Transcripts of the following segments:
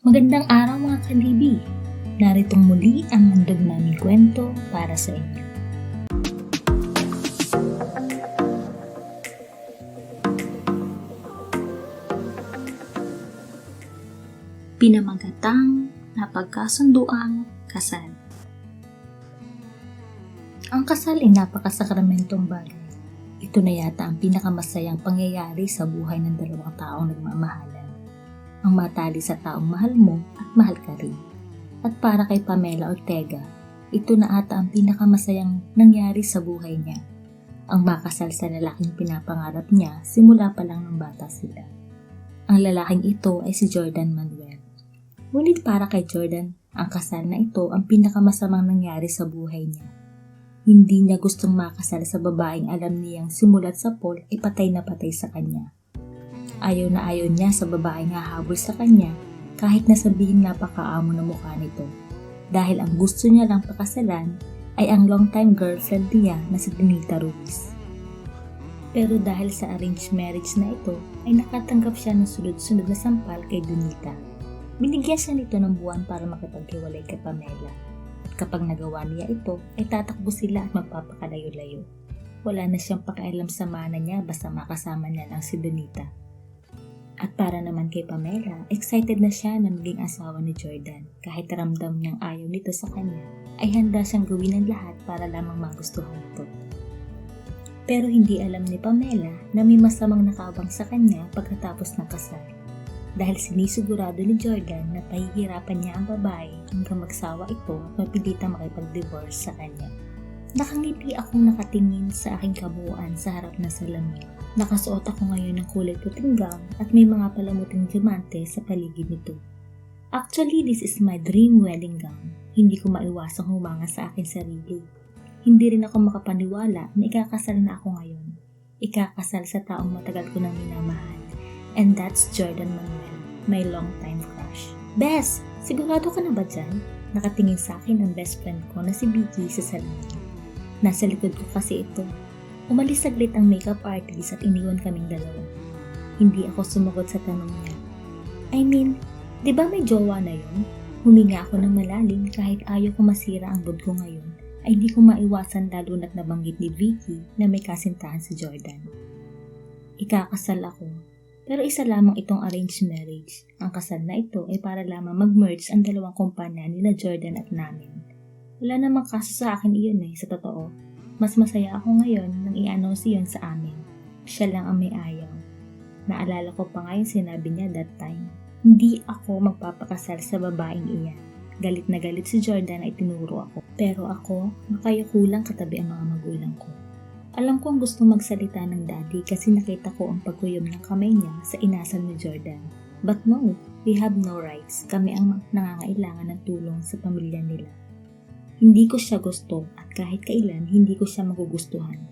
Magandang araw mga kalibi! Naritong muli ang handog naming kwento para sa inyo. Pinamagatang napagkasunduang kasal. Ang kasal ay napakasakramentong bagay. Ito na yata ang pinakamasayang pangyayari sa buhay ng dalawang taong nagmamahalan. Ang matali sa taong mahal mo at mahal ka rin. At para kay Pamela Ortega, ito na ata ang pinakamasayang nangyari sa buhay niya. Ang makasal sa lalaking pinapangarap niya simula pa lang ng bata sila. Ang lalaking ito ay si Jordan Manuel. Ngunit para kay Jordan, ang kasal na ito ang pinakamasamang nangyari sa buhay niya. Hindi niya gustong makasal sa babaeng alam niyang simulat sa Paul ay patay na patay sa kanya. Ayaw na ayaw niya sa babaeng hahabol sa kanya kahit nasabihin napakaamo na mukha nito. Dahil ang gusto niya lang pakasalan ay ang long-time girlfriend niya na si Donita Ruiz. Pero dahil sa arranged marriage na ito ay nakatanggap siya ng sunod-sunod na sampal kay Donita. Binigyan siya nito ng buwan para makipaghiwalay kay Pamela. At kapag nagawa niya ito ay tatakbo sila at magpapakalayo-layo. Wala na siyang pakialam sa mana niya basta makasama niya lang si Donita. At para naman kay Pamela, excited na siya na maging asawa ni Jordan. Kahit ramdam niyang ayaw nito sa kanya, ay handa siyang gawin ang lahat para lamang magustuhan ito. Pero hindi alam ni Pamela na may masamang nakabang sa kanya pagkatapos ng kasal. Dahil sinisigurado ni Jordan na pahihirapan niya ang babae hanggang magsawa ito at mapilitang makipag-divorce sa kanya. Nakangiti akong nakatingin sa aking kabuuan sa harap ng salamin. Nakasuot ako ngayon ng kulay puting gown at may mga palamuting diamante sa paligid nito. Actually, this is my dream wedding gown. Hindi ko maiwasang humanga sa aking sarili. Hindi rin ako makapaniwala na ikakasal na ako ngayon. Ikakasal sa taong matagal ko nang minamahal. And that's Jordan Manuel, my long-time crush. Bes, sigurado ka na ba dyan? Nakatingin sa akin ang best friend ko na si Vicky sa salamin. Nasa likod ko kasi ito. Umalis saglit ang makeup artist at iniwan kaming dalawa. Hindi ako sumagot sa tanong niya. I mean, di ba may jowa na yun? Huminga ako ng malalim kahit ayaw ko masira ang mood ko ngayon ay di ko maiwasan lalo na't nabanggit ni Vicky na may kasintahan si Jordan. Ikakasal ako, pero isa lamang itong arranged marriage. Ang kasal na ito ay para lamang mag-merge ang dalawang kumpanya nila Jordan at namin. Wala namang kaso sa akin iyon sa totoo. Mas masaya ako ngayon nang i-announce yun sa amin. Siya lang ang may ayaw. Naalala ko pa nga yung sinabi niya that time. Hindi ako magpapakasal sa babaeng iyan. Galit na galit si Jordan ay tinuro ako. Pero ako, makayukulang katabi ang mga magulang ko. Alam ko ang gusto magsalita ng daddy kasi nakita ko ang pagkuyom ng kamay niya sa inasal ni Jordan. But no, we have no rights. Kami ang nangangailangan ng tulong sa pamilya nila. Hindi ko siya gusto at kahit kailan hindi ko siya magugustuhan.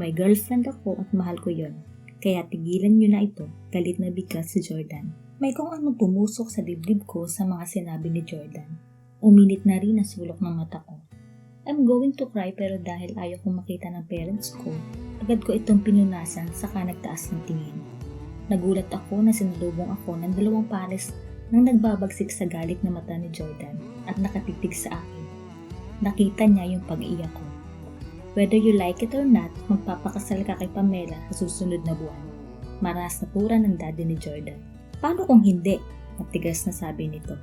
May girlfriend ako at mahal ko yon. Kaya tigilan niyo na ito, galit na bigla si Jordan. May kung anong pumusok sa dibdib ko sa mga sinabi ni Jordan. Uminit na rin ang sulok ng mata ko. I'm going to cry pero dahil ayaw kong makita ng parents ko, agad ko itong pinunasan saka nagtaas ng tingin. Nagulat ako na sinalubong ako ng dalawang pares nang nagbabagsik sa galit na mata ni Jordan at nakatitig sa akin. Nakita niya yung pag-iiyak ko. Whether you like it or not, magpapakasal ka kay Pamela sa susunod na buwan. Maras na pura ng daddy ni Jordan. Paano kung hindi? Matigas na sabi nito.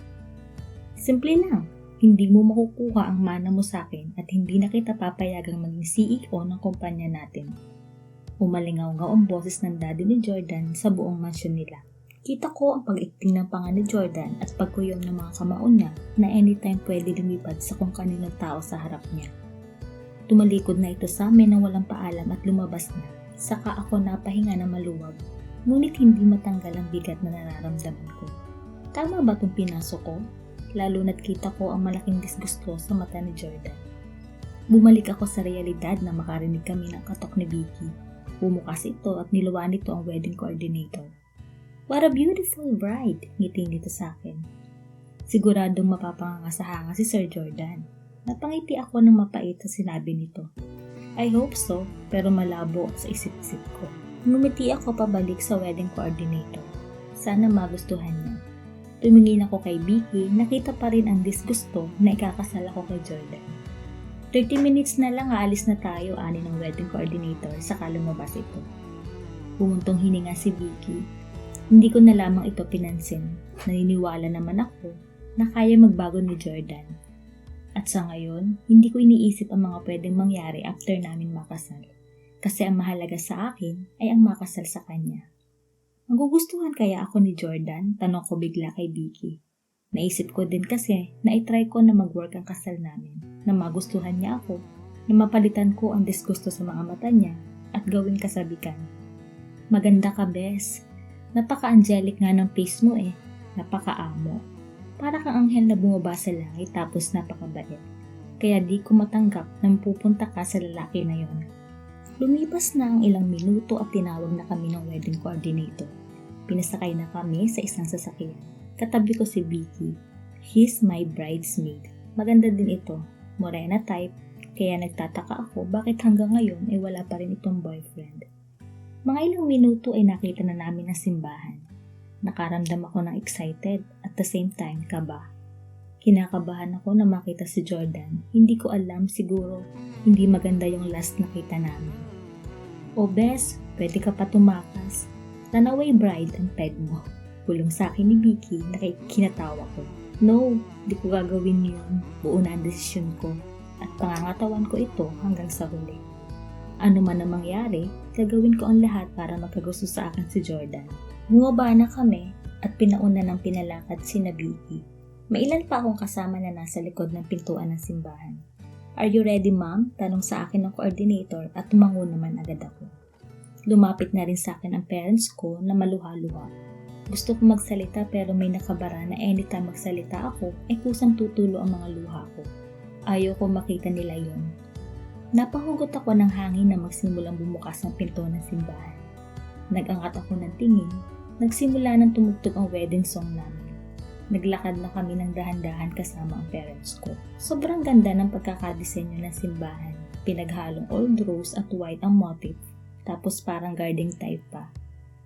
Simple lang. Hindi mo makukuha ang mana mo sa akin at hindi na kita papayagang maging CEO ng kumpanya natin. Umalingaw-ngaw ang boses ng daddy ni Jordan sa buong mansyon nila. Kita ko ang pag-ikting ng panga ni Jordan at pagkuyom ng mga kamaon niya na anytime pwede lumipad sa kung kaninong tao sa harap niya. Tumalikod na ito sa amin nang walang paalam at lumabas na. Saka ako napahinga na maluwag, ngunit hindi matanggal ang bigat na nararamdaman ko. Tama ba itong pinasok ko? Lalo na't kita ko ang malaking disgusto sa mata ni Jordan. Bumalik ako sa realidad na makarinig kami ng katok ni Vicky. Bumukas ito at niluwan nito ang wedding coordinator. What a beautiful bride, ngiti nito sa akin. Siguradong mapapangangasahanga si Sir Jordan. Napangiti ako ng mapait sa sinabi nito. I hope so, pero malabo sa isip-isip ko. Ngumiti ako pabalik sa wedding coordinator. Sana magustuhan niya. Tumingin ako kay Vicky, nakita pa rin ang disgusto na ikakasal ako kay Jordan. 30 minutes na lang aalis na tayo, ani ng wedding coordinator, saka lumabas ito. Bumuntong hininga si Vicky. Hindi ko na lamang ito pinansin. Naniniwala naman ako na kaya magbago ni Jordan. At sa ngayon, hindi ko iniisip ang mga pwedeng mangyari after namin makasal. Kasi ang mahalaga sa akin ay ang makasal sa kanya. Magugustuhan kaya ako ni Jordan? Tanong ko bigla kay Vicky. Naisip ko din kasi na itry ko na mag-work ang kasal namin, na magustuhan niya ako, na mapalitan ko ang disgusto sa mga mata niya at gawing kasabikan. Maganda ka, Bes. Napaka-angelic nga ng face mo eh. Napaka-amo. Para kang anghel na bumaba sa langit tapos napakabait. Kaya di ko matanggap na pupunta ka sa lalaki na yon. Lumipas na ang ilang minuto at tinawag na kami ng wedding coordinator. Pinasakay na kami sa isang sasakyan. Katabi ko si Vicky. He's my bridesmaid. Maganda din ito. Morena type. Kaya nagtataka ako bakit hanggang ngayon ay wala pa rin itong boyfriend. Mga ilang minuto ay nakita na namin ang simbahan. Nakaramdam ako ng excited at the same time kaba. Kinakabahan ako na makita si Jordan. Hindi ko alam, siguro hindi maganda yung last nakita namin. O Bes, pwede ka pa tumakas. Runaway bride ang peg mo. Pulong sa akin ni Vicky na kinatawa ko. No, di ko gagawin yun. Buo na ang desisyon ko. At pangangatawan ko ito hanggang sa huli. Ano man ang mangyari, gagawin ko ang lahat para magkagusto sa akin si Jordan. Bumaba na kami at pinauna ng pinalakad si Vicky. Mailan pa akong kasama na nasa likod ng pintuan ng simbahan. Are you ready, ma'am? Tanong sa akin ng coordinator at tumango naman agad ako. Lumapit na rin sa akin ang parents ko na maluha-luha. Gusto ko magsalita pero may nakabara na anytime magsalita ako ay kusang tutulo ang mga luha ko. Ayaw ko makita nila yon. Napahugot ako ng hangin na magsimulang bumukas ang pinto ng simbahan. Nag-angat ako ng tingin, nagsimula ng tumugtog ang wedding song namin. Naglakad na kami ng dahan-dahan kasama ang parents ko. Sobrang ganda ng pagkakadesenyo ng simbahan. Pinaghalong old rose at white ang motif, tapos parang garden type pa.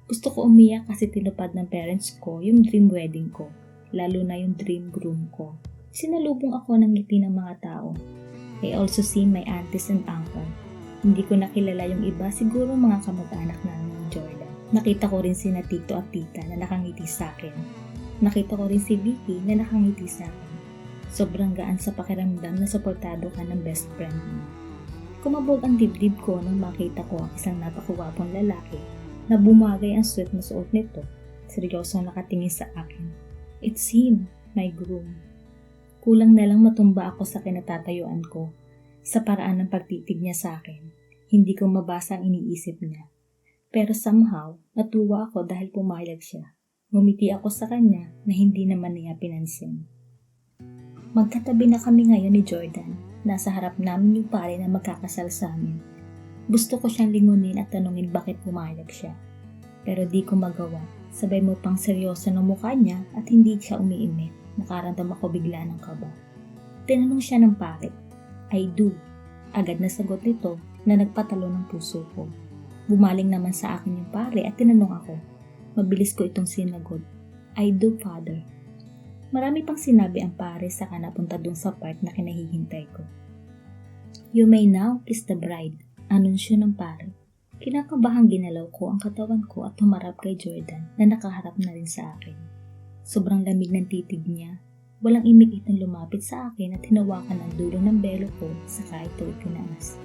Gusto ko umiyak kasi tinupad ng parents ko yung dream wedding ko, lalo na yung dream groom ko. Sinalubong ako ng ngiti ng mga tao. I also see my aunties and uncle. Hindi ko nakilala yung iba, siguro mga kamag-anak namin ni Jordan. Nakita ko rin sina tito at tita na nakangiti sa akin. Nakita ko rin si Vicky na nakangiti sa akin. Sobrang gaan sa pakiramdam na suportado ka ng best friend mo. Kumabog ang dibdib ko nang makita ko ang isang napakagwapong lalaki na bumagay ang suot na suot nito. Seryosong nakatingin sa akin. It's him, my groom. Kulang na lang matumba ako sa kinatatayuan ko. Sa paraan ng pagtitig niya sa akin, hindi ko mabasa ang iniisip niya. Pero somehow, natuwa ako dahil pumayag siya. Ngumiti ako sa kanya na hindi naman niya pinansin. Magkatabi na kami ngayon ni Jordan. Nasa harap namin yung pare na magkakasal sa amin. Gusto ko siyang lingunin at tanungin bakit pumayag siya. Pero di ko magawa. Sabay mo pang seryoso ng mukha niya at hindi siya umiimik. Nakaramdam ako bigla ng kaba. Tinanong siya ng pare. I do. Agad na sagot nito na nagpatalo ng puso ko. Bumaling naman sa akin yung pare at tinanong ako. Mabilis ko itong sinagot. I do, father. Marami pang sinabi ang pare saka napunta dun sa part na kinahihintay ko. You may now kiss the bride. Anunsyo ng pare. Kinakabahang ginalaw ko ang katawan ko at humarap kay Jordan na nakaharap na rin sa akin. Sobrang lamig ng titig niya. Walang imik-itang lumapit sa akin at hinawakan ang dulo ng belo ko saka ito itinaas.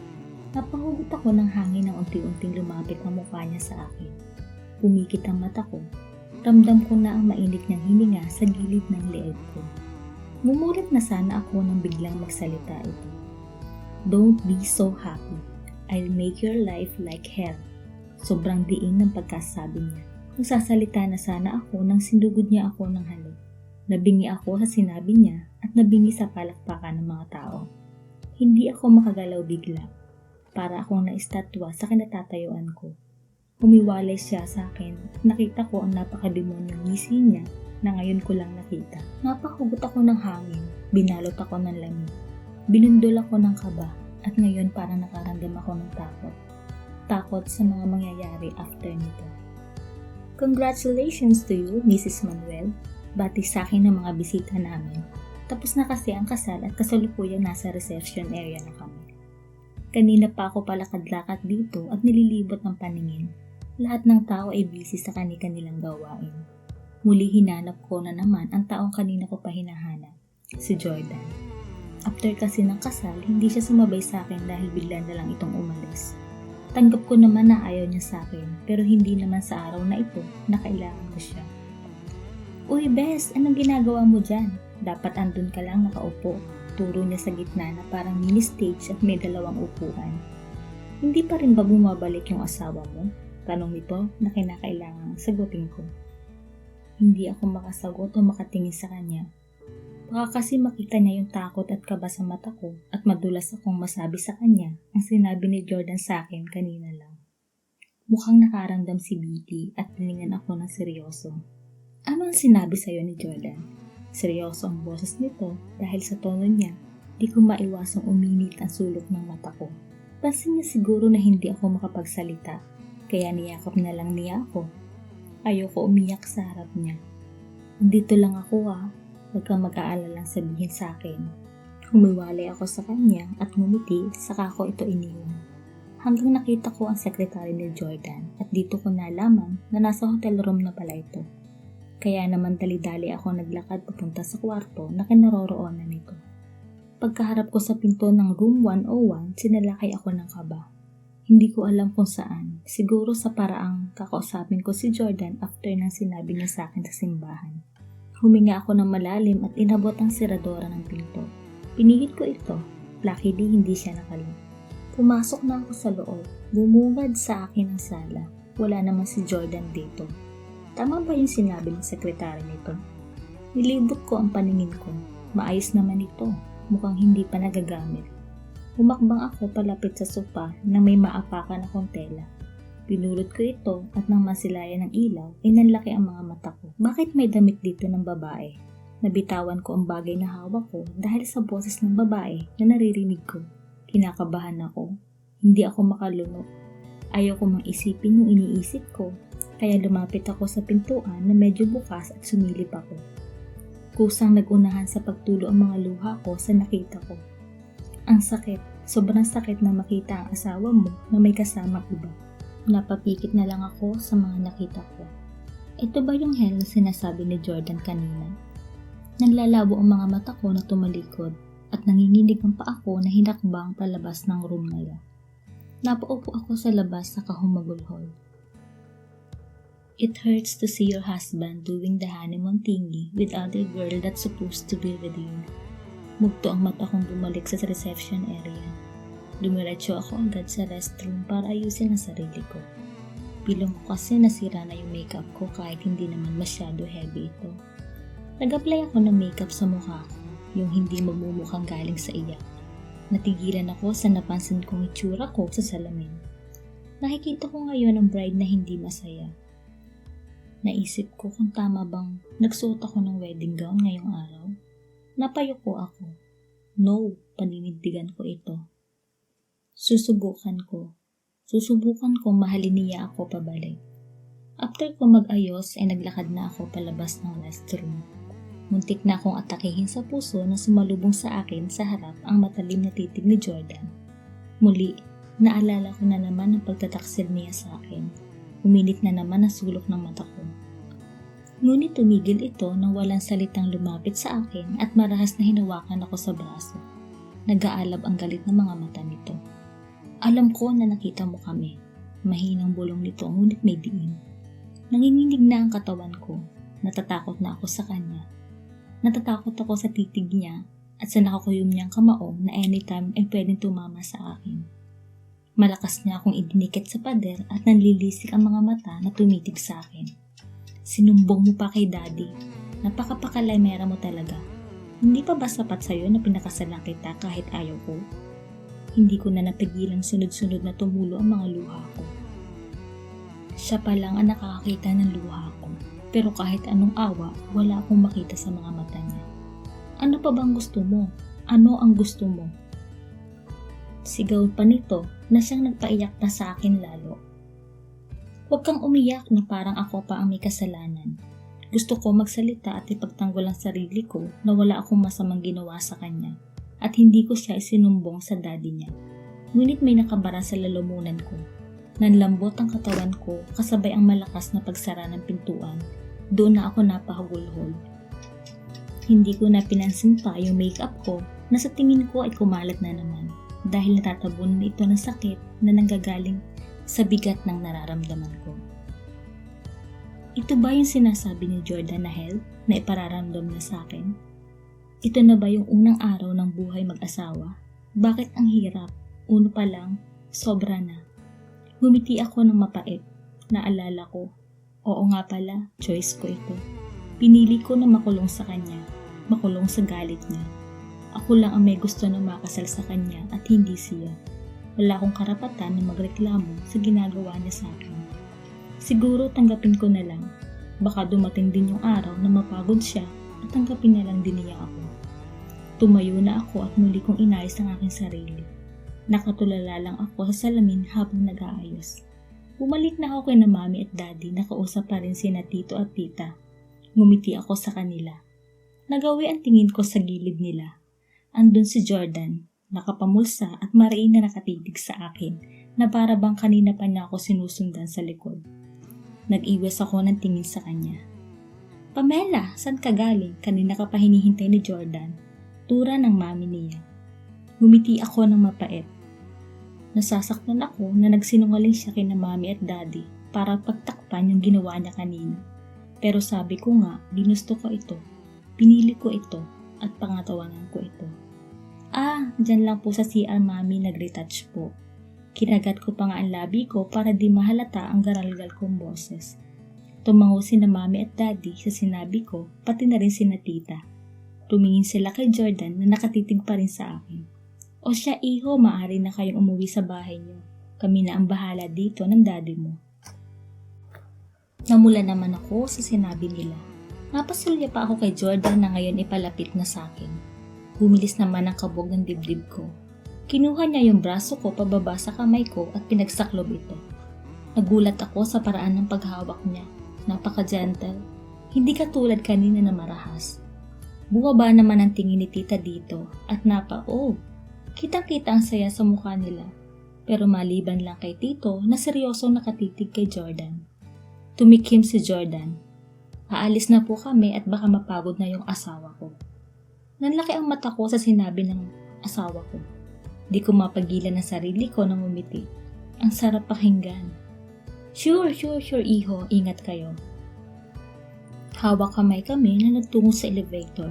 Napahugot ako ng hangin na unti-unting lumapit ang mukha niya sa akin. Pumikit ang mata ko. Ramdam ko na ang mainit niyang hininga sa gilid ng leeg ko. Mumulat na sana ako nang biglang magsalita ito. Don't be so happy. I'll make your life like hell. Sobrang diin ng pagkasabi niya. Nagsasalita na sana ako nang sindugod niya ako ng halik. Nabingi ako sa sinabi niya at nabingi sa palakpakan ng mga tao. Hindi ako makagalaw bigla. Para akong naistatwa sa kinatatayuan ko. Humiwalay siya sa akin at nakita ko ang napakademonyong ngisi niya na ngayon ko lang nakita. Napahugot ako ng hangin, binalot ako ng lamig, binundol ako ng kaba at ngayon parang nakaramdam ako ng takot. Takot sa mga mangyayari after nito. Congratulations to you, Mrs. Manuel. bati sa akin ng mga bisita namin. Tapos na kasi ang kasal at kasalukuyan nasa reception area na kami. Kanina pa ako palakad-lakad dito at nililibot ng paningin. Lahat ng tao ay busy sa kani-kanilang gawain. Muli hinanap ko na naman ang taong kanina ko pa hinahanap, si Jordan. After kasi ng kasal, hindi siya sumabay sa akin dahil bigla na lang itong umalis. Tanggap ko naman na ayaw niya sa akin, pero hindi naman sa araw na ito na kailangan ko siya. Uy Bes, anong ginagawa mo dyan? Dapat andun ka lang nakaupo. Turo niya sa gitna na parang mini stage at may 2 upuan. Hindi pa rin ba bumabalik yung asawa mo? Tanong nito na kinakailangang sagutin ko. Hindi ako makasagot o makatingin sa kanya. Baka kasi makita niya yung takot at kaba sa mata ko at madulas akong masabi sa kanya ang sinabi ni Jordan sa akin kanina lang. Mukhang nakaramdam si Betty at tiningan ako ng seryoso. Ano ang sinabi sa'yo ni Jordan? Seryoso ang boses nito dahil sa tono niya, di ko maiwasang uminit ang sulok ng mata ko. Pansin niya siguro na hindi ako makapagsalita, kaya niyakap na lang niya ako. Ayoko umiyak sa harap niya. Andito lang ako huwag kang mag-aalalang sabihin sa akin. Humiwalay ako sa kanya at ngumiti, saka ko ito iniwan. Hanggang nakita ko ang sekretary ni Jordan at dito ko nalaman na nasa hotel room na pala ito. Kaya naman dali-dali ako naglakad papunta sa kwarto na kinaroroonan nito. Pagkaharap ko sa pinto ng room 101, sinalakay ako ng kaba. Hindi ko alam kung saan, siguro sa paraang kakausapin ko si Jordan after nang sinabi niya sa akin sa simbahan. Huminga ako ng malalim at inabot ang seradora ng pinto. Pinihit ko ito, luckily hindi siya nakalock. Pumasok na ako sa loob, bumungad sa akin ang sala. Wala naman si Jordan dito. Tama ba yung sinabi ng sekretary nito? Nilibot ko ang paningin ko. Maayos naman ito. Mukhang hindi pa nagagamit. Humakbang ako palapit sa sofa na may maapakan akong tela. Pinulot ko ito at nang masilayan ng ilaw ay nanlaki ang mga mata ko. Bakit may damit dito ng babae? Nabitawan ko ang bagay na hawak ko dahil sa boses ng babae na naririnig ko. Kinakabahan ako. Hindi ako makalunok. Ayaw ko mang isipin yung iniisip ko. Kaya lumapit ako sa pintuan na medyo bukas at sumilip ako. Kusang nagunahan sa pagtulo ang mga luha ko sa nakita ko. Ang sakit, sobrang sakit na makita ang asawa mo na may kasamang iba. Napapikit na lang ako sa mga nakita ko. Ito ba yung hell na sinasabi ni Jordan kanina? Naglalabo ang mga mata ko na tumalikod at nanginginig ang paa ko na hinakbang palabas ng room na yan. Napaupo ako sa labas sa kahumagulhol. It hurts to see your husband doing the honeymoon thingy with other girl that's supposed to be with you. Mugto ang mata kong bumalik sa reception area. Dumiretso ako agad sa restroom para ayusin ang sarili ko. Pilong ko kasi nasira na yung makeup ko kahit hindi naman masyado heavy ito. Nag-apply ako ng makeup sa mukha ko, yung hindi magmumukhang galing sa iyak. Natigilan ako sa napansin kong itsura ko sa salamin. Nakikita ko ngayon ang bride na hindi masaya. Naisip ko kung tama bang nagsuot ako ng wedding gown ngayong araw. Napayuko ako. No, paninindigan ko ito. Susubukan ko mahalin niya ako pabalik. After ko mag-ayos ay naglakad na ako palabas ng restroom. Muntik na akong atakihin sa puso na sumalubong sa akin sa harap ang matalim na titig ni Jordan. Muli, naalala ko na naman ang pagtataksil niya sa akin. Uminit na naman ang sulok ng mata ko. Ngunit tumigil ito nang walang salitang lumapit sa akin at marahas na hinawakan ako sa braso. Nag-aalab ang galit ng mga mata nito. Alam ko na nakita mo kami. Mahinang bulong nito ngunit may diin. Nanginginig na ang katawan ko. Natatakot na ako sa kanya. Natatakot ako sa titig niya at sa nakakuyom niyang kamao na anytime ay pwedeng tumama sa akin. Malakas niya akong idinikit sa pader at nanlilisik ang mga mata na tumitig sa akin. Sinumbong mo pa kay daddy. Napakapakalamera mo talaga. Hindi pa ba sapat sa'yo na pinakasalan kita kahit ayaw ko? Hindi ko na napigilang sunod-sunod na tumulo ang mga luha ko. Siya pa lang ang nakakakita ng luha ko. Pero kahit anong awa, wala akong makita sa mga mata niya. Ano pa bang gusto mo? Ano ang gusto mo? Sigaw pa nito na siyang nagpaiyak pa sa akin lalo. Huwag kang umiyak na parang ako pa ang may kasalanan. Gusto ko magsalita at ipagtanggol ang sarili ko na wala akong masamang ginawa sa kanya at hindi ko siya isinumbong sa daddy niya. Ngunit may nakabara sa lalamunan ko. Nanlambot ang katawan ko kasabay ang malakas na pagsara ng pintuan. Doon na ako napahagulhol. Hindi ko na pinansin pa yung makeup ko na sa tingin ko ay kumalat na naman dahil natatabon na ito ng sakit na nanggagaling sa bigat ng nararamdaman ko. Ito ba yung sinasabi ni Jordan na help na ipararamdam na sa akin? Ito na ba yung unang araw ng buhay mag-asawa? Bakit ang hirap? Uno pa lang, sobra na. Ngumiti ako ng mapait. Naalala ko, oo nga pala, choice ko ito. Pinili ko na makulong sa kanya, makulong sa galit niya. Ako lang ang may gusto na makasal sa kanya at hindi siya. Wala akong karapatan na magreklamo sa ginagawa niya sa akin. Siguro tanggapin ko na lang. Baka dumating din yung araw na mapagod siya at tanggapin na lang din niya ako. Tumayo na ako at muli kong inayos ang aking sarili. Nakatulala lang ako sa salamin habang nag-aayos. Bumalik na ako kay na mami at daddy, nakausap pa rin sina tito at tita. Ngumiti ako sa kanila. Nagawi ang tingin ko sa gilid nila. Andun si Jordan, nakapamulsa at mariin na nakatitig sa akin na para bang kanina pa niya ako sinusundan sa likod. Nag-iwas ako ng tingin sa kanya. Pamela, saan ka galing? Kanina ka pa hinihintay ni Jordan. Tura ng mami niya. Ngumiti ako ng mapait. Nasasaktan ako na nagsinungaling siya kina mami at daddy para pagtakpan yung ginawa niya kanina. Pero sabi ko nga, ginusto ko ito. Pinili ko ito at pangatawanan ko ito. Dyan lang po sa CR mami nag-retouch po. Kinagat ko pa nga ang labi ko para di mahalata ang garalgal kong boses. Tumango sina mami at daddy sa sinabi ko, pati na rin sina tita. Tumingin sila kay Jordan na nakatitig pa rin sa akin. O siya iho, maaari na kayong umuwi sa bahay niyo. Kami na ang bahala dito ng daddy mo. Namula naman ako sa sinabi nila. Napasulya pa ako kay Jordan na ngayon ipalapit na sa akin. Bumilis naman ang kabog ng dibdib ko. Kinuha niya yung braso ko pababa sa kamay ko at pinagsaklob ito. Nagulat ako sa paraan ng paghawak niya. Napaka-gentle. Hindi katulad kanina na marahas. Bumaba naman ang tingin ni tita dito at kitang-kita ang saya sa mukha nila. Pero maliban lang kay tito na seryosong nakatitig kay Jordan. Tumikim si Jordan. Aalis na po kami at baka mapagod na yung asawa ko. Nanlaki ang mata ko sa sinabi ng asawa ko. Di ko mapagilan ang sarili ko nang umiti. Ang sarap pakinggan. Sure, iho, ingat kayo. Hawak kamay kami na nagtungo sa elevator.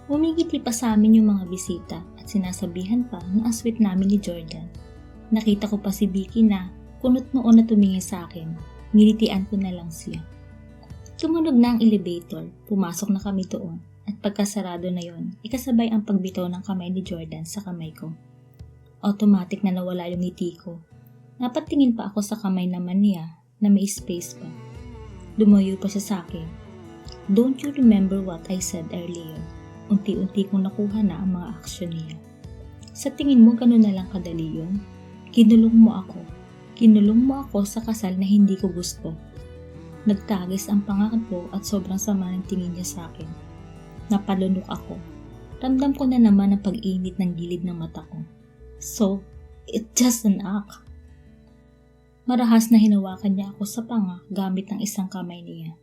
Umigiti pa sa amin yung mga bisita at sinasabihan pa na ang sweet namin ni Jordan. Nakita ko pa si Vicky na kunot noon na tumingin sa akin. Nilitian ko na lang siya. Tumunog na ang elevator, pumasok na kami doon at pagkasarado na yon, ikasabay ang pagbitaw ng kamay ni Jordan sa kamay ko. Automatic na nawala yung ngiti ko. Napatingin pa ako sa kamay naman niya na may space pa. Lumayo pa siya sa akin. Don't you remember what I said earlier? Unti-unti kong nakuha na ang mga aksyon niya. Sa tingin mo gano'n na lang kadali yun? Kinulong mo ako sa kasal na hindi ko gusto. Nagtagis ang panga ko at sobrang sama ng tingin niya sa akin. Napalunok ako. Ramdam ko na naman ang pag-init ng gilid ng mata ko. So, it's just an act. Marahas na hinawakan niya ako sa panga gamit ng isang kamay niya.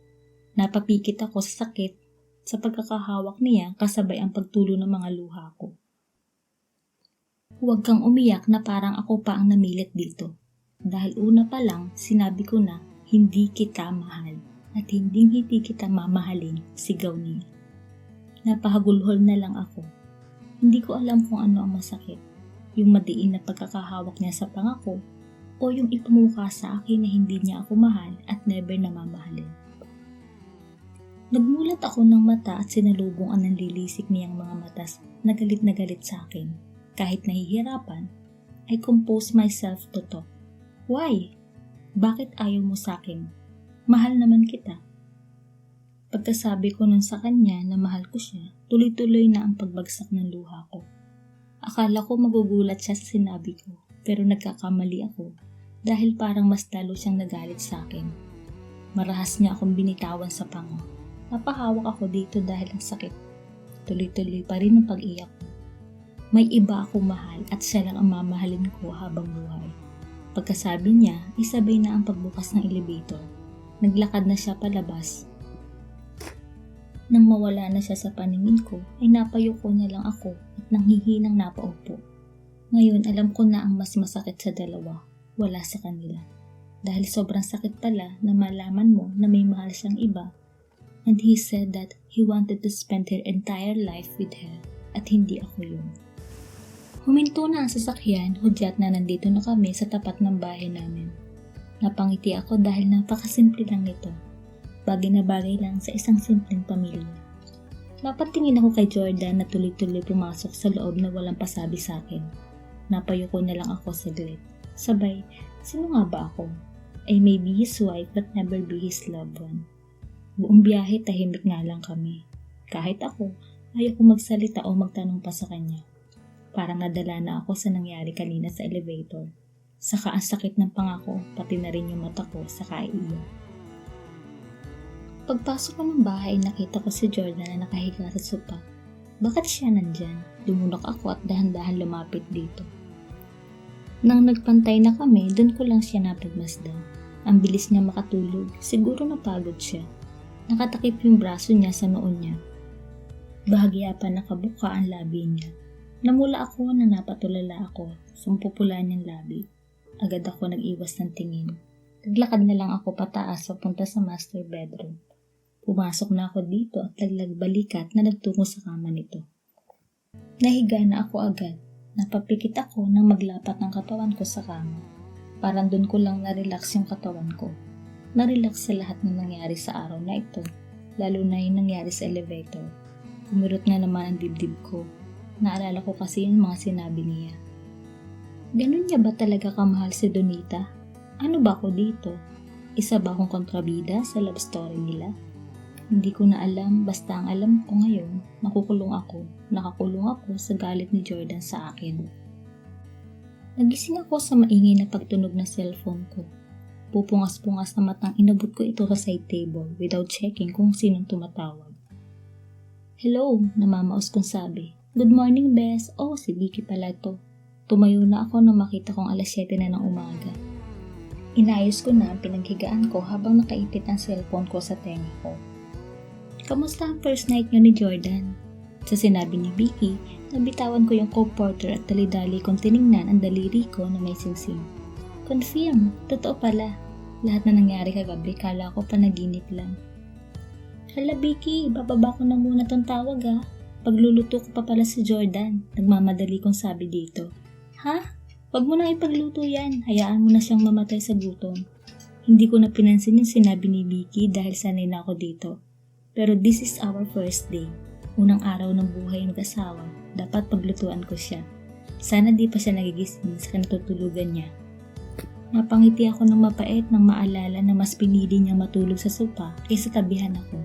Napapikit ako sa sakit sa pagkakahawak niya kasabay ang pagtulo ng mga luha ko. Huwag kang umiyak na parang ako pa ang namilit dito. Dahil una pa lang sinabi ko na hindi kita mahal at hindi kita mamahalin, sigaw niya. Napahagulhol na lang ako. Hindi ko alam kung ano ang masakit. Yung madiin na pagkakahawak niya sa pangako o yung ipumukha sa akin na hindi niya ako mahal at never na mamahalin. Nagmulat ako ng mata at sinalubong ang nanlilisik niyang mga matas na galit sa akin. Kahit nahihirapan, I compose myself to talk. Why? Bakit ayaw mo sa akin? Mahal naman kita. Pagkasabi ko nun sa kanya na mahal ko siya, tuloy-tuloy na ang pagbagsak ng luha ko. Akala ko magugulat siya sa sinabi ko, pero nagkakamali ako dahil parang mas lalo siyang nagalit sa akin. Marahas niya akong binitawan sa panga. Napahawak ako dito dahil ang sakit. Tuloy-tuloy pa rin ang pag-iyak ko. May iba akong mahal at siya lang ang mamahalin ko habang buhay. Pagkasabi niya, isabay na ang pagbukas ng elevator. Naglakad na siya palabas. Nang mawala na siya sa paningin ko, ay napayuko na lang ako at nanghihinang napaupo. Ngayon alam ko na ang mas masakit sa dalawa, wala sa kanila. Dahil sobrang sakit pala na malaman mo na may mahal siyang iba. And he said that he wanted to spend her entire life with her at hindi ako yun. Huminto na ang sasakyan, hudyat na nandito na kami sa tapat ng bahay namin. Napangiti ako dahil napakasimple lang nito. Bagay na bagay lang sa isang simpleng pamilya. Napatingin ako kay Jordan na tuloy-tuloy pumasok sa loob na walang pasabi sa akin. Napayuko na lang ako saglit. Sabay, sino nga ba ako? I may be his wife but never be his loved one. Buong biyahe tahimik nga lang kami. Kahit ako, ayaw ko magsalita o magtanong pa sa kanya. Parang nadala na ako sa nangyari kanina sa elevator. Saka ang sakit ng pangako, pati na rin yung mata ko sa kaiiyak. Pagpasok ko ng bahay, nakita ko si Jordan na nakahiga sa sopa. Bakit siya nandyan? Lumunok ako at dahan-dahan lumapit dito. Nang nagpantay na kami, dun ko lang siya napagmasdan. Ang bilis niya makatulog, siguro napagod siya. Nakatakip yung braso niya sa noon niya. Bahagya pa nakabuka ang labi niya. Namula ako na napatulala ako sa pupula niyang labi. Agad ako nag-iwas ng tingin. Naglakad na lang ako pataas papunta sa master bedroom. Pumasok na ako dito at laglag balikat na nagtungo sa kama nito. Nahiga na ako agad. Napapikit ako nang maglapat ng katawan ko sa kama. Parang dun ko lang na-relax yung katawan ko. Na-relax sa lahat ng nangyari sa araw na ito, lalo na yung nangyari sa elevator. Umirot na naman ang dibdib ko. Naalala ko kasi yung mga sinabi niya. Ganun niya ba talaga kamahal si Donita? Ano ba ako dito? Isa ba akong kontrabida sa love story nila? Hindi ko na alam, basta ang alam ko ngayon, nakakulong ako sa galit ni Jordan sa akin. Nagising ako sa maingay na pagtunog ng cellphone ko. Pupungas-pungas na matang inabot ko ito sa side table without checking kung sinong tumatawag. Hello, namamaos kong sabi. Good morning, Bes. Oh, si Vicky pala to. Tumayo na ako nang makita kong alas 7 na ng umaga. Inayos ko na ang pinaghigaan ko habang nakaipit ang cellphone ko sa tenga ko. Kamusta ang first night niyo ni Jordan? Sa sinabi ni Vicky, nabitawan ko yung co-porter at dali-dali kong tiningnan ang daliri ko na may singsing. Confirm, totoo pala. Lahat na nangyari kagabi, kala ko panaginip lang. Hala Vicky, bababa ko na muna tong tawag ha. Pagluluto ko pa pala si Jordan, nagmamadali kong sabi dito. Ha? Wag mo na ipagluto yan, hayaan mo na siyang mamatay sa gutom. Hindi ko na pinansin yung sinabi ni Vicky dahil sanay na ako dito. Pero this is our first day. Unang araw ng buhay ng asawa, dapat paglutuan ko siya. Sana di pa siya nagigising sa natutulugan niya. Napangiti ako ng mapait nang maalala na mas pinili niyang matulog sa sopa kaysa tabihan ako.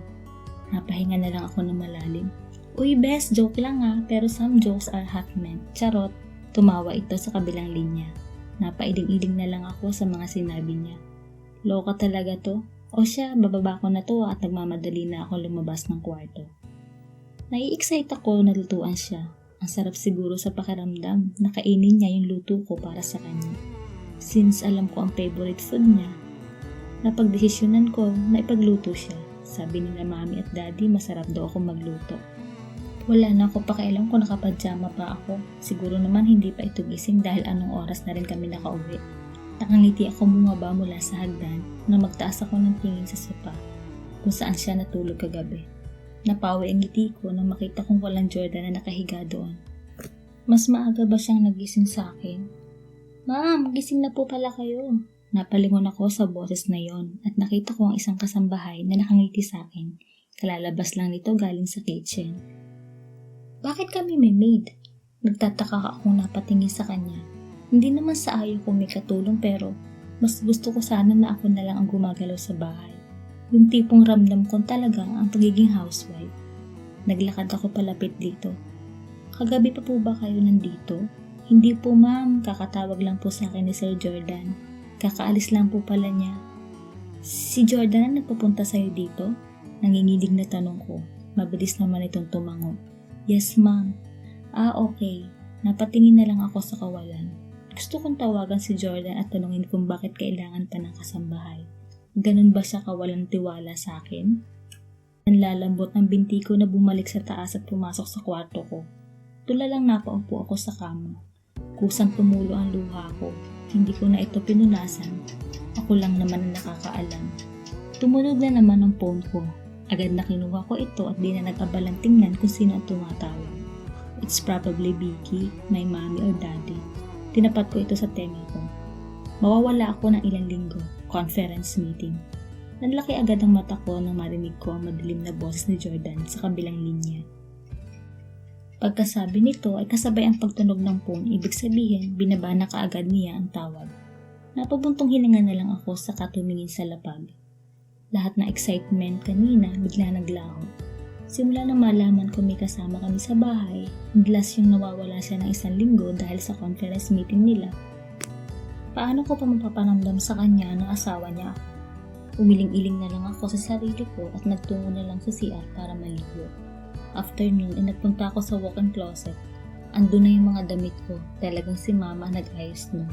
Napahinga na lang ako ng malalim. Uy bes, joke lang ha, pero some jokes are half meant. Charot, tumawa ito sa kabilang linya. Napailing-iling na lang ako sa mga sinabi niya. Loka talaga to. O siya, bababa ko na to at nagmamadali na ako lumabas ng kwarto. Nai-excite ako na lutuan siya. Ang sarap siguro sa pakiramdam na kainin niya yung luto ko para sa kanya. Since alam ko ang favorite food niya, napagdesisyonan ko na ipagluto siya. Sabi nila mami at daddy masarap daw ako magluto. Wala na ako pakialam kung nakapajama pa ako. Siguro naman hindi pa ito gising dahil anong oras na rin kami nakauwi. Nakangiti ako bumaba mula sa hagdan na magtaas ako ng tingin sa sopa kung saan siya natulog kagabi. Napawi ang ngiti ko nang makita kong walang Jordan na nakahiga doon. Mas maaga ba siyang nagising sa akin? Ma'am, gising na po pala kayo. Napalingon ako sa boses na yon at nakita ko ang isang kasambahay na nakangiti sa akin. Kalalabas lang nito galing sa kitchen. Bakit kami may maid? Nagtataka akong napatingin sa kanya. Hindi naman sa ayaw ko may katulong pero mas gusto ko sana na ako na lang ang gumagalaw sa bahay. Yung tipong ramdam ko talaga ang pagiging housewife. Naglakad ako palapit dito. Kagabi pa po ba kayo nandito? Hindi po ma'am, kakatawag lang po sa akin ni Sir Jordan. Kakaalis lang po pala niya. Si Jordan ang nagpapunta sa'yo dito? Nanginginig na tanong ko. Mabilis naman itong tumango. Yes, ma'am. Okay. Napatingin na lang ako sa kawalan. Gusto kong tawagan si Jordan at tanungin kung bakit kailangan pa ng kasambahay. Ganun ba siya kawalang tiwala sa akin? Nanlalambot ang binti ko na bumalik sa taas at pumasok sa kwarto ko. Tulalang napaupo ako sa kama. Kusang tumulo ang luha ko. Hindi ko na ito pinunasan. Ako lang naman ang nakakaalam. Tumunog na naman ang phone ko. Agad na kinuha ko ito at di na nag-abalang tingnan kung sino ang tumatawag. It's probably Vicky, my mommy or daddy. Tinapat ko ito sa tenga ko. Mawawala ako ng ilang linggo. Conference meeting. Nanlaki agad ang mata ko nang marinig ko ang madilim na boses ni Jordan sa kabilang linya. Pagkasabi nito ay kasabay ang pagtunog ng phone, ibig sabihin binabana kaagad niya ang tawag. Napabuntong hininga na lang ako sa tumingin sa lapag. Lahat ng excitement kanina bigla naglaho. Simula na malaman ko may kasama kami sa bahay, madalas yung nawawala siya ng 1 linggo dahil sa conference meeting nila. Paano ko pa mapapanamdam sa kanya ng asawa niya ako? Umiling-iling na lang ako sa sarili ko at nagtungo na lang sa CR para maligo. After noon ay nagpunta ako sa walk-in closet. Andun na yung mga damit ko, talagang si mama nag-ayos nun.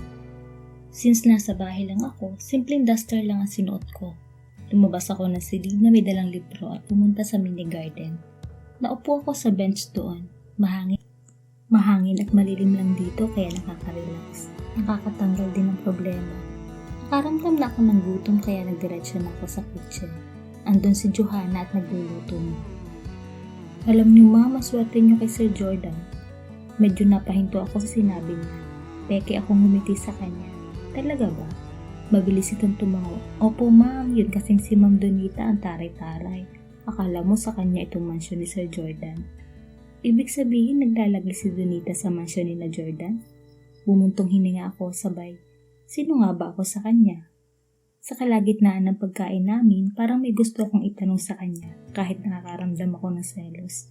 Since nasa bahay lang ako, simpleng duster lang ang sinuot ko. Lumabas ako ng silid na may dalang libro at pumunta sa mini garden. Naupo ako sa bench doon. Mahangin at malilim lang dito kaya nakaka-relax. Nakakatanggal din ng problema. Nakaramdam na ako ng gutom kaya nagdiretso na ako sa kitchen. Andun si Johanna at nagluluto na. Alam niyo ma, maswerte niyo kay Sir Jordan. Medyo napahinto ako sa sinabi niya. Peke akong ngumiti sa kanya. Talaga ba? Mabilis itong tumango. Opo ma'am, yun kasing si Ma'am Donita ang taray-taray. Akala mo sa kanya itong mansyon ni Sir Jordan. Ibig sabihin naglalagay si Donita sa mansyon ni na Jordan? Bumuntong hininga ako sabay. Sino nga ba ako sa kanya? Sa kalagitnaan ng pagkain namin, parang may gusto akong itanong sa kanya kahit nakakaramdam ako ng selos.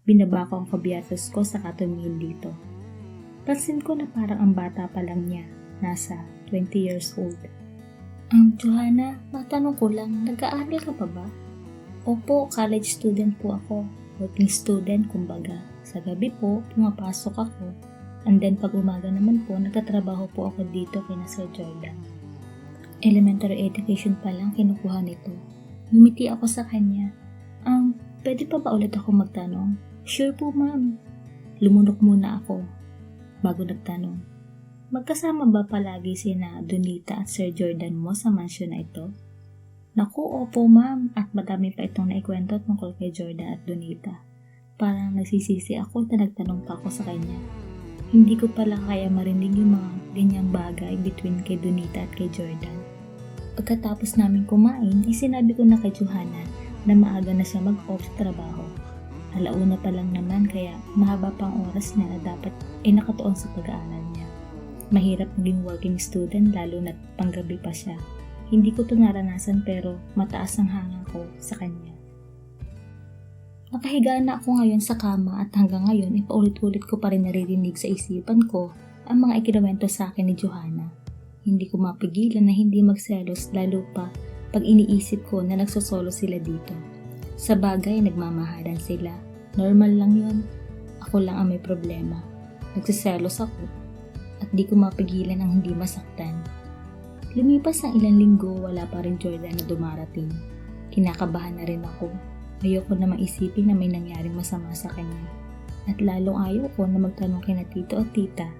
Binaba ko ang kabiyatos ko sa tumingin dito. Pansin ko na parang ang bata pa lang niya. Nasa 20 years old. Johanna, matanong ko lang, nag-aaral ka pa ba? Opo, college student po ako. Working student, kumbaga. Sa gabi po, pumapasok ako. And then pag umaga naman po, nagtatrabaho po ako dito kina Sir Jordan. Elementary education pa lang kinukuha nito. Ngumiti ako sa kanya. Pwede pa ba ulit ako magtanong? Sure po ma'am. Lumunok muna ako bago nagtanong. Magkasama ba palagi sina Donita at Sir Jordan mo sa mansyon na ito? Naku, opo ma'am, at madami pa itong naikwento tungkol kay Jordan at Donita. Parang nagsisisi ako na nagtanong pa ako sa kanya. Hindi ko pala kaya marinig yung mga ganyang bagay between kay Donita at kay Jordan. Pagkatapos namin kumain, sinabi ko na kay Johanna na maaga na siya mag-off sa trabaho. Alauna pa lang naman kaya mahaba pang oras na dapat nakatuon sa pag-aaral niya. Mahirap maging working student lalo na't panggabi pa siya. Hindi ko ito naranasan pero mataas ang hanga ko sa kanya. Nakahiga na ako ngayon sa kama at hanggang ngayon paulit-ulit ko pa rin naririnig sa isipan ko ang mga ikinuwento sa akin ni Johanna. Hindi ko mapigilan na hindi magselos lalo pa pag iniisip ko na nagsosolo sila dito. Sa bagay, nagmamahalan sila. Normal lang yun. Ako lang ang may problema. Nagsiselos ako. At di ko mapigilan ang hindi masaktan. Lumipas ang ilang linggo, wala pa rin Jordan na dumarating. Kinakabahan na rin ako. Ayoko na maisipin na may nangyaring masama sa kanya. At lalong ayaw ko na magtanong kina tito o tita.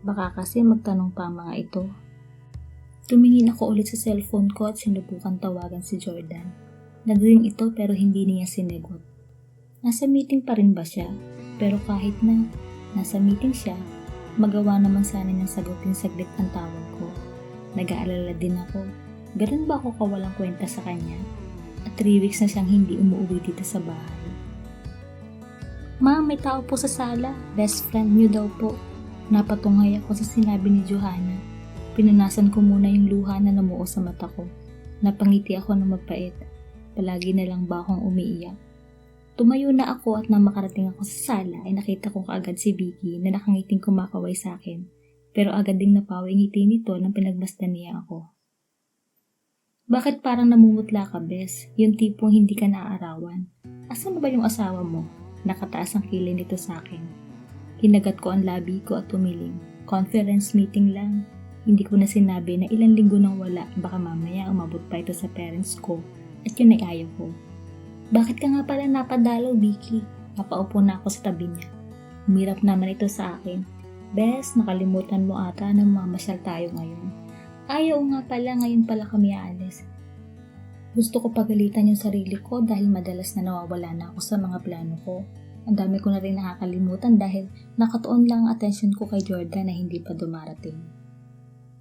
Baka kasi magtanong pa ang mga ito. Tumingin ako ulit sa cellphone ko at sinubukan tawagan si Jordan. Nag-ring ito pero hindi niya sinagot. Nasa meeting pa rin ba siya? Pero kahit na nasa meeting siya, magawa naman sana niyang sagutin saglit ang tawag ko. Nag-aalala din ako. Ganun ba ako kawalang kwenta sa kanya? At 3 weeks na siyang hindi umuwi dito sa bahay. Ma'am, may tao po sa sala. Best friend niyo daw po. Napatunghay ako sa sinabi ni Johanna. Pinunasan ko muna yung luha na namuo sa mata ko. Napangiti ako na mapait. Palagi na lang ba akong umiiyak? Tumayo na ako at nang makarating ako sa sala ay nakita ko kaagad si Vicky na nakangiting kumakaway sa akin. Pero agad ding napawi ngiti nito nang pinagmasdan niya ako. Bakit parang namumutla ka, bes? Yung tipong hindi ka naaarawan. Asan na ba yung asawa mo? Nakataas ang kilay nito sa akin. Kinagat ko ang labi ko at tumiling. Conference meeting lang. Hindi ko na sinabi na ilang linggo nang wala, baka mamaya umabot pa ito sa parents ko at yun ay ayaw ko. Bakit ka nga pala napadalaw, Vicky? Napaupo na ako sa tabi niya. Umirap naman ito sa akin. Bes, nakalimutan mo ata na mamasyal tayo ngayon. Ayaw nga pala, ngayon pala kami aalis. Gusto ko pagalitan yung sarili ko dahil madalas na nawawala na ako sa mga plano ko. Ang dami ko na rin nakakalimutan dahil nakatuon lang ang atensyon ko kay Jordan na hindi pa dumarating.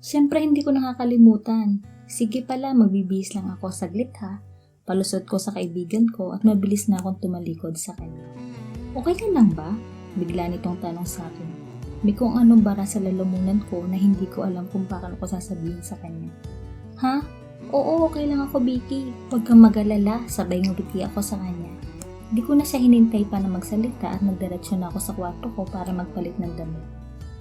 Siyempre hindi ko nakakalimutan. Sige pala, magbibihis lang ako saglit ha. Palusot ko sa kaibigan ko at mabilis na akong tumalikod sa kanya. Okay ka lang ba? Bigla nitong tanong sa akin. May kung anong bara sa lalamunan ko na hindi ko alam kung paano ko sasabihin sa kanya. Ha? Oo, okay lang ako, Vicky. Huwag kang mag-alala, sabay ngumiti ako sa kanya. Di ko na siya hinintay pa na magsalita at nagdiretso na ako sa kwarto ko para magpalit ng damit.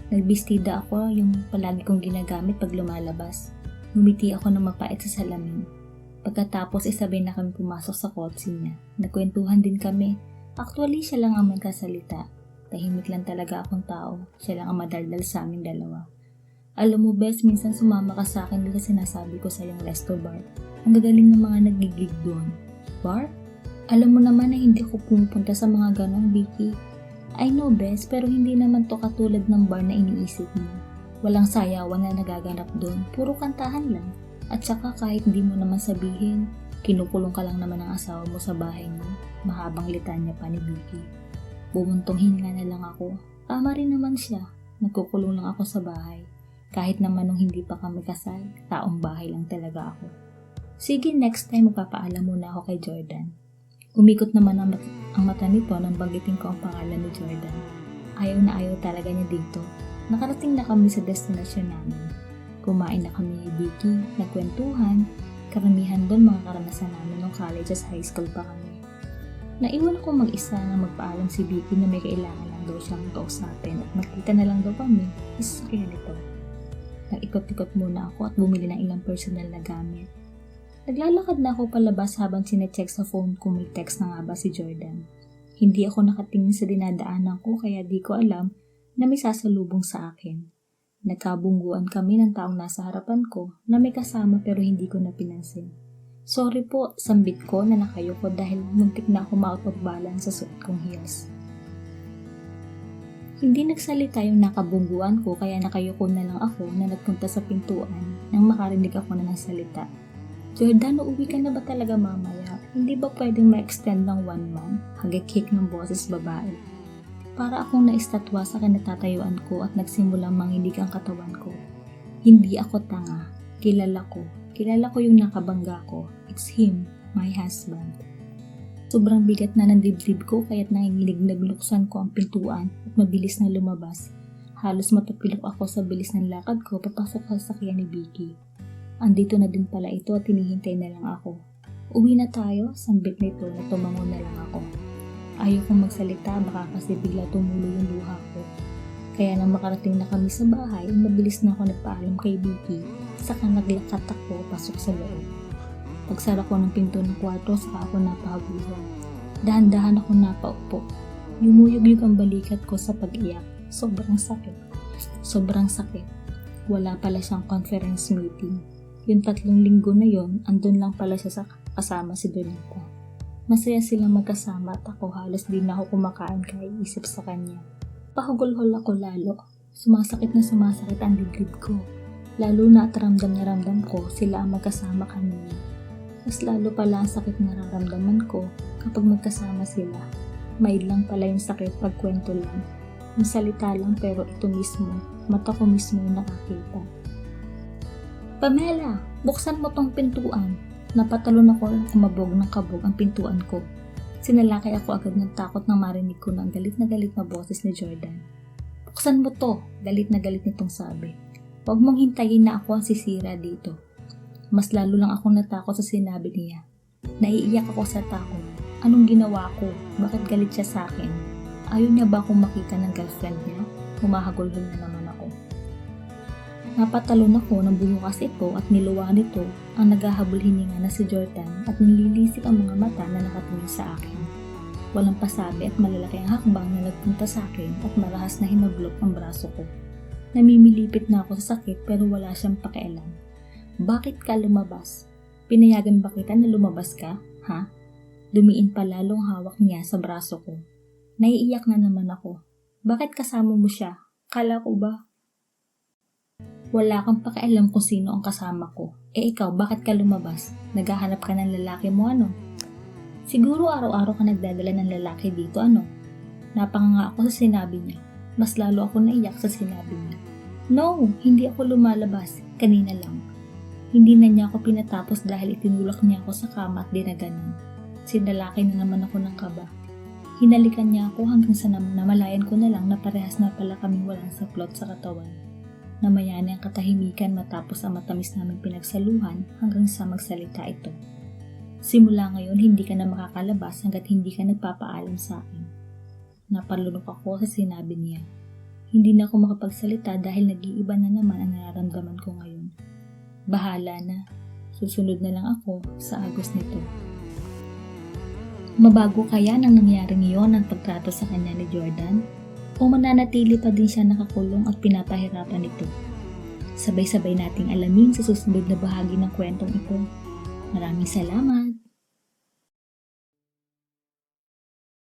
Nagbistida ako yung palagi kong ginagamit pag lumalabas. Ngumiti ako ng mapait sa salamin. Pagkatapos isabay na kami pumasok sa kotse niya. Nagkwentuhan din kami. Actually, siya lang ang magkasalita. Tahimik lang talaga akong tao. Siya lang ang madaldal sa aming dalawa. Alam mo, bes, minsan sumama ka sa akin kasi sinasabi ko sa yung resto bar. Ang gagaling ng mga nagigig doon. Bar? Alam mo naman na hindi ko pumupunta sa mga ganong, Vicky. I know, bes, pero hindi naman to katulad ng bar na iniisip mo. Walang sayawan na nagaganap doon. Puro kantahan lang. At saka kahit hindi mo naman sabihin, kinukulong ka lang naman ng asawa mo sa bahay mo. Mahabang litanya pa ni Vicky. Bumuntong hinga na lang ako. Tama rin naman siya. Nagkukulong lang ako sa bahay. Kahit naman nung hindi pa kami kasal, taong bahay lang talaga ako. Sige, next time magpapaalam muna ako kay Jordan. Umikot naman ang mata nito nang banggitin ko ang pangalan ni Jordan. Ayaw na ayaw talaga niya dito. Nakarating na kami sa destinasyon namin. Kumain na kami ni Vicky, nagkwentuhan. Karamihan doon mga karanasan namin nung college at high school pa kami. Naiwan ako mag-isa na magpaalam si Vicky na may kailangan lang daw siyang kausapin at magkita na lang daw kami sa sasakyan nito. Nag-ikot-ikot muna ako at bumili ng ilang personal na gamit. Naglalakad na ako palabas habang sinecheck sa phone kung may text na nga ba si Jordan. Hindi ako nakatingin sa dinadaanan ko kaya di ko alam na may sasalubong sa akin. Nagkabungguan kami ng taong nasa harapan ko na may kasama pero hindi ko na pinansin. Sorry po, sambit ko na nakayuko dahil muntik na ako ma-out of balance sa suot kong heels. Hindi nagsalita yung nakabungguan ko kaya nakayuko na lang ako na nagpunta sa pintuan nang makarinig ako na ng salita. Jordan, uuwi ka na ba talaga mamaya? Hindi ba pwedeng ma-extend ng 1 month? Hagikik ng boses babae. Para akong naistatwa sa kinatatayuan ko at nagsimulang manginig ang katawan ko. Hindi ako tanga. Kilala ko yung nakabangga ko. It's him, my husband. Sobrang bigat na ng dibdib ko kaya't nanginginig nagluksan ko ang pintuan at mabilis na lumabas. Halos matapilok ako sa bilis ng lakad ko papasok sa sasakyan ni Vicky. Andito na din pala ito at hinihintay na lang ako. Uwi na tayo, sambit nito na tumango na lang ako. Ayaw kong magsalita baka kasi bigla tumulo yung luha ko. Kaya nang makarating na kami sa bahay, mabilis na ako nagpaalam kay Vicky. Saka naglakat ako pasok sa loob. Pagsara ko ng pinto ng kwarto, saka ako napahabulan. Dahan-dahan ako napaupo. Yumuyog-yug ang balikat ko sa pag-iyak. Sobrang sakit. Wala pala siyang conference meeting. Yung 3 linggo na yon, andun lang pala siya sa kasama si Donita. Masaya silang magkasama at ako halos di na ako kumakain kaya isip sa kanya. Pahugol-hol ako lalo. Sumasakit ang dibdib ko. Lalo na at ramdam na ramdam ko sila ang magkasama kanina. Mas lalo pala ang sakit na nararamdaman ko kapag magkasama sila. Maid lang pala yung sakit pag kwento lang. Yung salita lang pero ito mismo, mata ko mismo yung nakakita. Pamela, buksan mo tong pintuan. Napatalon ako ng kumabog ng kabog ang pintuan ko. Sinalakay ako agad ng takot nang marinig ko ng galit na boses ni Jordan. Buksan mo to, galit na galit nitong sabi. Huwag mong hintayin na ako ang sisira dito. Mas lalo lang akong natakot sa sinabi niya. Naiiyak ako sa takot. Anong ginawa ko? Bakit galit siya sa akin? Ayaw niya ba akong makita ng girlfriend niya? Humahagulhol na naman ako. Napatalon ako nang bumukas ito at niluwa nito ang naghahabol hininga na si Jordan at nanlilisik ang mga mata na nakatingin sa akin. Walang pasabi at malalaki ang hakbang na nagpunta sa akin at marahas na hinablot ang braso ko. Namimilipit na ako sa sakit pero wala siyang pakialam. Bakit ka lumabas? Pinayagan ba kita na lumabas ka? Ha? Dumiin pa lalong hawak niya sa braso ko. Naiiyak na naman ako. Bakit kasama mo siya? Kala ko ba? Wala kang pakialam kung sino ang kasama ko. Ikaw, bakit ka lumabas? Naghahanap ka ng lalaki mo ano? Siguro araw-araw ka nagdadala ng lalaki dito ano? Napanganga ako sa sinabi niya. Mas lalo ako naiyak sa sinabi niya. No, hindi ako lumalabas. Kanina lang. Hindi na niya ako pinatapos dahil itinulak niya ako sa kama at dinaganan. Sinalaki na naman ako ng kaba. Hinalikan niya ako hanggang sa namalayan ko na lang na parehas na pala kaming walang saplot sa katawan. Namayani ang katahimikan matapos ang matamis naming pinagsaluhan hanggang sa magsalita ito. Simula ngayon hindi ka na makakalabas hanggat hindi ka nagpapaalam sa akin. Napalunok ako sa sinabi niya. Hindi na ako makapagsalita dahil nag-iiba na naman ang nararamdaman ko ngayon. Bahala na. Susunod na lang ako sa agos nito. Mabago kaya nang nangyaring iyon ang pagtrato sa kanya ni Jordan? O mananatili pa din siya nakakulong at pinapahirapan nito? Sabay-sabay nating alamin sa susunod na bahagi ng kwentong ito. Maraming salamat!